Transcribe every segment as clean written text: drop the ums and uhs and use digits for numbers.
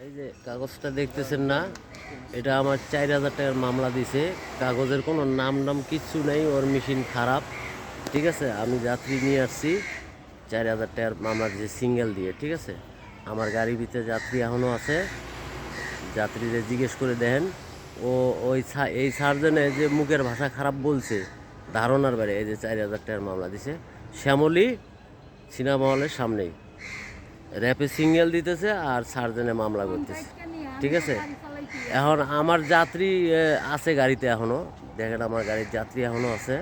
এই যে কাগজটা দেখতেছেন না, এটা আমার 4,000 টাকার মামলা দিছে। কাগজের কোনো নাম কিচ্ছু নেই, ওর মেশিন খারাপ। ঠিক আছে, আমি যাত্রী নিয়ে আসছি, 4,000 টাকার মামলা দিয়েছে সিঙ্গেল দিয়ে। ঠিক আছে, আমার গাড়ির ভিতরে যাত্রী এখনও আছে, যাত্রীদের জিজ্ঞেস করে দেখেন। ও এই সার্জনে যে মুখের ভাষা খারাপ বলছে, ধারণার বাইরে। এই যে 4,000 টাকার মামলা দিছে শ্যামলী সিনেমা হলের সামনেই, র্যাপে সিঙ্গেল দিতেছে আর সার্জনে মামলা করতেছে। ঠিক আছে, এখন আমার যাত্রী আছে গাড়িতে এখনও, দেখেন আমার গাড়ির যাত্রী এখনও আছে।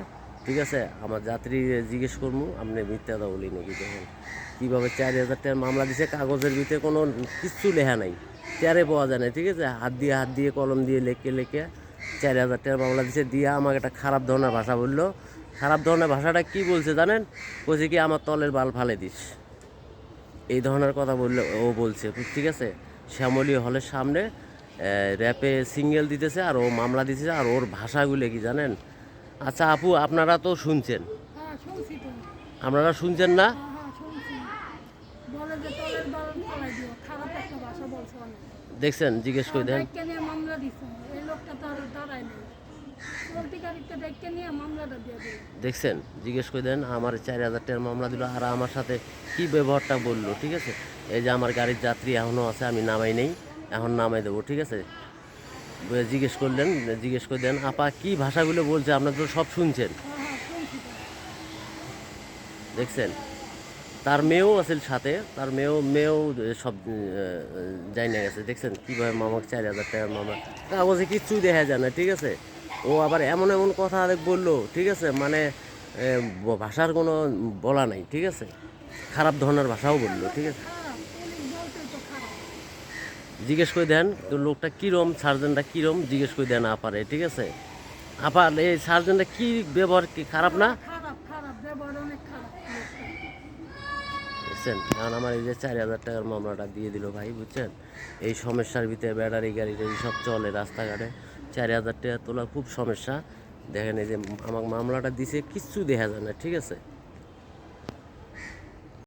ঠিক আছে, আমার যাত্রী জিজ্ঞেস করবো আপনি মিথ্যা কথা বলি নাকি। দেখেন কীভাবে 4,000 টাকার মামলা দিছে, কাগজের ভিতরে কোনো কিচ্ছু লেখা নাই, টেরে পাওয়া যায় না। ঠিক আছে, হাত দিয়ে কলম দিয়ে লেখে 4,000 টাকার মামলা দিছে। দিয়ে আমাকে একটা খারাপ ধরনের ভাষা বললো। খারাপ ধরনের ভাষাটা কি বলছে জানেন? বলছে কি আমার তলের বাল ফালে দিস, এই ধরনের কথা বললে ও বলছে। ঠিক আছে, শ্যামলী হলের সামনে র্যাপে সিঙ্গেল দিতেছে আর ও মামলা দিতেছে। আর ওর ভাষাগুলো কি জানেন? আচ্ছা আপু, আপনারা তো শুনছেন, আপনারা শুনছেন না? দেখছেন, জিজ্ঞেস করে দেন। দেখছেন, জিজ্ঞেস করে দেন। আমার 4,000 টাকার মামলা দিল আর আমার সাথে কি ব্যবহারটা বললো। ঠিক আছে, এই যে আমার গাড়ির যাত্রী এখনও আছে, আমি নামাই নেই, এখন নামাই দেবো। ঠিক আছে, জিজ্ঞেস করলেন, জিজ্ঞেস করে দেন আপা কি ভাষাগুলো বলছে, আপনারা তো সব শুনছেন। দেখছেন, তার মেয়েও আছে সাথে, তার মেয়েও সব যাই না গেছে। দেখছেন কীভাবে মামাকে 4,000 টাকার মামা, কাগজে কিচ্ছুই দেখা যায় না। ঠিক আছে, ও আবার এমন কথা বললো। ঠিক আছে, মানে ভাষার কোনো বলা নাই। ঠিক আছে, খারাপ ধরনের ভাষাও বললো। ঠিক আছে, জিজ্ঞেস করে দেন তো লোকটা কীরম, সার্জনটা কীরম, জিজ্ঞেস করে দেন আপারে। ঠিক আছে, আপার এই সার্জনটা কি ব্যবহার, কি খারাপ না? বুঝছেন, কারণ আমার এই যে 4,000 টাকার মামলাটা দিয়ে দিল ভাই। বুঝছেন, এই সমস্যার ভিতরে ব্যাটারি গাড়িটা সব চলে রাস্তাঘাটে, 4,000 টাকা তোলা খুব সমস্যা। দেখেন এই যে আমাকে মামলাটা দিছে, কিচ্ছু দেখা যায় না। ঠিক আছে।